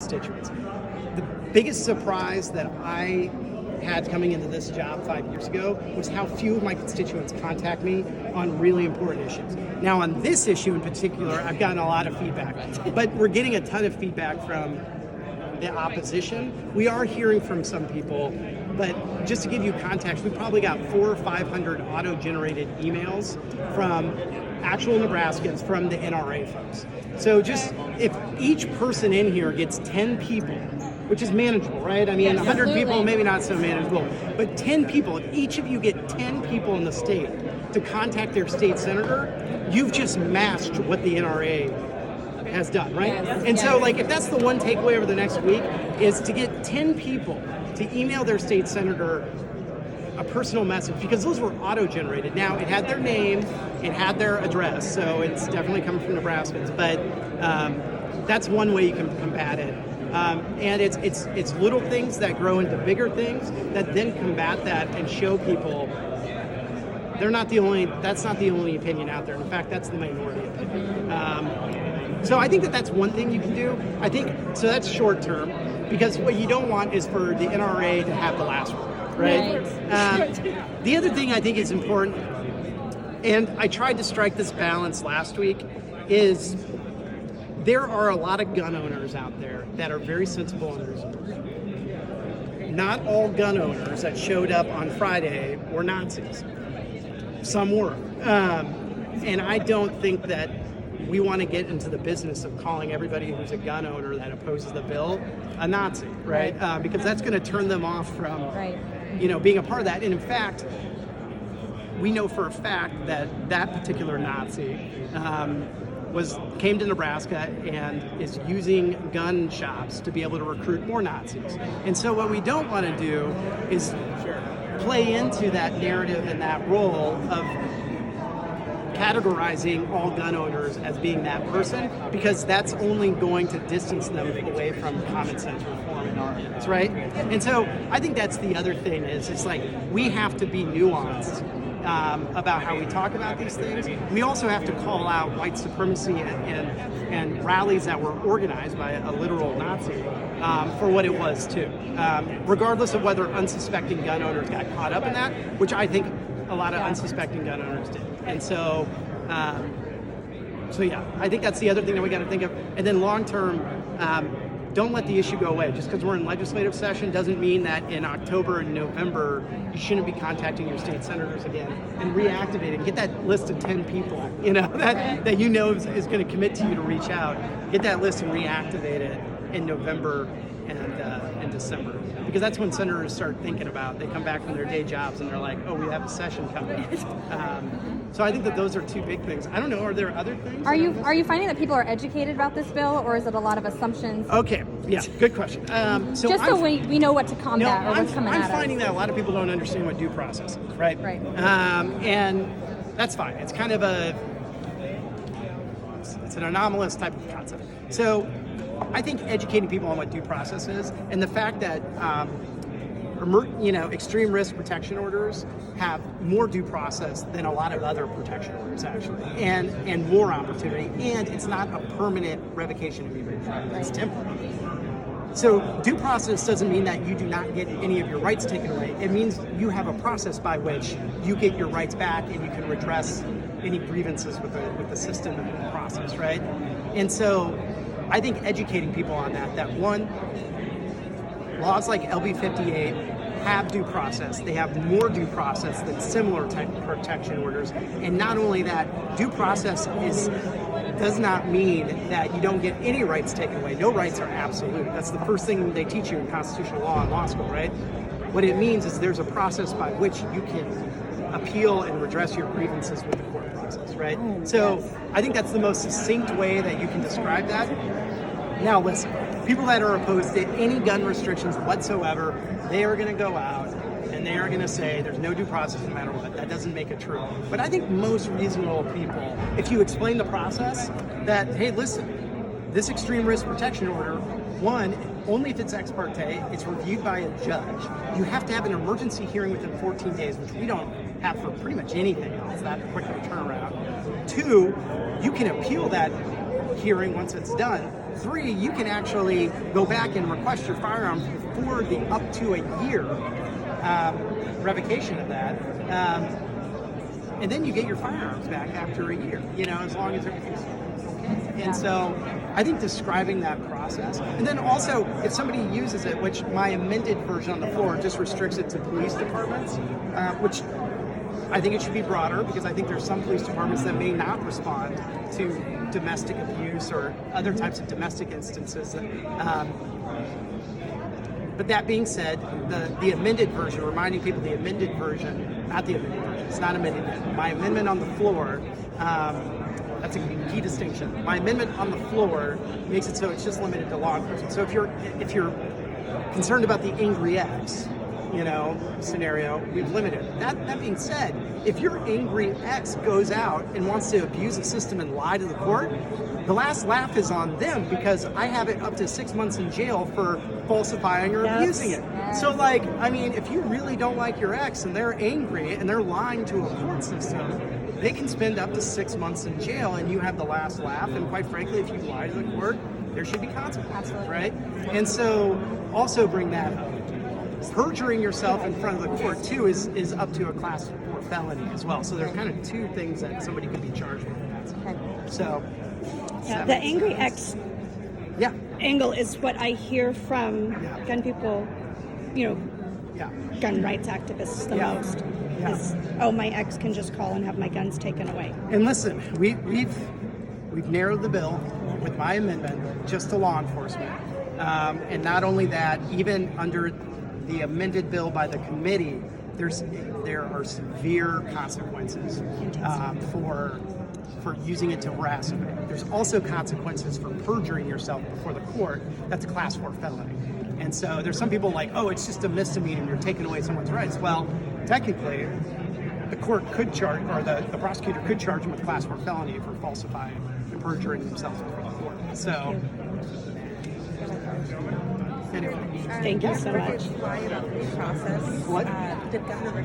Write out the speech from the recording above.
constituents. The biggest surprise that I had coming into this job 5 years ago was how few of my constituents contact me on really important issues. Now on this issue in particular, I've gotten a lot of feedback, but we're getting a ton of feedback from the opposition. We are hearing from some people, but just to give you context, we probably got 400 or 500 auto-generated emails from actual Nebraskans from the NRA folks. So just if each person in here gets 10 people, which is manageable, right? I mean, 100 people, maybe not so manageable, but 10 people, if each of you get 10 people in the state to contact their state senator, you've just masked what the NRA has done, right? And so like, if that's the one takeaway over the next week, is to get 10 people to email their state senator a personal message, because those were auto-generated. Now, it had their name, it had their address, so it's definitely coming from Nebraskans, but that's one way you can combat it. And it's little things that grow into bigger things that then combat that and show people that's not the only opinion out there. In fact, that's the minority opinion. So I think that's one thing you can do. I think, so that's short term, because what you don't want is for the NRA to have the last word. Right. The other thing I think is important, and I tried to strike this balance last week, is there are a lot of gun owners out there that are very sensible owners. Not all gun owners that showed up on Friday were Nazis. Some were. And I don't think that we want to get into the business of calling everybody who's a gun owner that opposes the bill a Nazi, right? Because that's going to turn them off from being a part of that. And in fact, we know for a fact that that particular Nazi came to Nebraska and is using gun shops to be able to recruit more Nazis. And so what we don't want to do is play into that narrative and that role of categorizing all gun owners as being that person, because that's only going to distance them away from common sense reform in our eyes, right? And so I think that's the other thing is, it's like we have to be nuanced about how we talk about these things. We also have to call out white supremacy and rallies that were organized by a literal Nazi for what it was too. Regardless of whether unsuspecting gun owners got caught up in that, which I think a lot of unsuspecting gun owners did. And so, yeah, I think that's the other thing that we got to think of. And then long term, don't let the issue go away. Just because we're in legislative session doesn't mean that in October and November you shouldn't be contacting your state senators again and reactivating. Get that list of 10 people, that is going to commit to you to reach out. Get that list and reactivate it in November and December, because that's when senators start thinking about. They come back from their day jobs and they're like, "Oh, we have a session coming." So I think that those are two big things. I don't know. Are there other things? Are you finding that people are educated about this bill, or is it a lot of assumptions? Okay. Yeah. Good question. So we know what to combat or what's coming at us. I'm finding that a lot of people don't understand what due process is, right? Right. And that's fine. It's kind of it's an anomalous type of concept. So I think educating people on what due process is, and the fact that extreme risk protection orders have more due process than a lot of other protection orders actually, and more opportunity, and it's not a permanent revocation of your right. It's temporary. So due process doesn't mean that you do not get any of your rights taken away. It means you have a process by which you get your rights back and you can redress any grievances with the system and the process, right? And so I think educating people on that one, laws like LB 58 have due process. They have more due process than similar type of protection orders. And not only that, due process does not mean that you don't get any rights taken away. No rights are absolute. That's the first thing they teach you in constitutional law in law school, right? What it means is there's a process by which you can appeal and redress your grievances with the court process, right? So I think that's the most succinct way that you can describe that. Now listen, people that are opposed to any gun restrictions whatsoever, they are going to go out and they are going to say there's no due process no matter what. That doesn't make it true. But I think most reasonable people, if you explain the process, that, hey, listen, this extreme risk protection order, one, only if it's ex parte, it's reviewed by a judge. You have to have an emergency hearing within 14 days, which we don't have for pretty much anything else, that quick of a turnaround. Two, you can appeal that hearing once it's done. 3, you can actually go back and request your firearms for the up to a year revocation of that. And then you get your firearms back after a year, as long as everything's okay. And so I think describing that process, and then also if somebody uses it, which my amended version on the floor just restricts it to police departments, which I think it should be broader, because I think there's some police departments that may not respond to domestic abuse or other types of domestic instances. But that being said, the amended version, reminding people the amended version, not the amended version, it's not amended yet. My amendment on the floor, that's a key distinction. My amendment on the floor makes it so it's just limited to law enforcement. So if you're concerned about the angry ex, scenario, we've limited it. That being said, if your angry ex goes out and wants to abuse the system and lie to the court, the last laugh is on them, because I have it up to 6 months in jail for falsifying or abusing it. So if you really don't like your ex and they're angry and they're lying to a court system, they can spend up to 6 months in jail and you have the last laugh. And quite frankly, if you lie to the court, there should be consequences, right? And so also bring that up. Perjuring yourself in front of the court too is up to a class 4 felony as well. So there's kind of 2 things that somebody could be charged with. So the angry ex yeah. angle is what I hear from gun people, gun rights activists the most. Yeah. Is, my ex can just call and have my guns taken away. And listen, we've narrowed the bill with my amendment just to law enforcement. And not only that, even under the amended bill by the committee, there are severe consequences for using it to harass somebody. There's also consequences for perjuring yourself before the court. That's a class 4 felony. And so there's some people like, it's just a misdemeanor, you're taking away someone's rights. Well, technically, the court could charge, or the prosecutor could charge them with class 4 felony for falsifying and perjuring themselves before the court. So, anyway. Thank you so much. Quiet about the process. What? The governor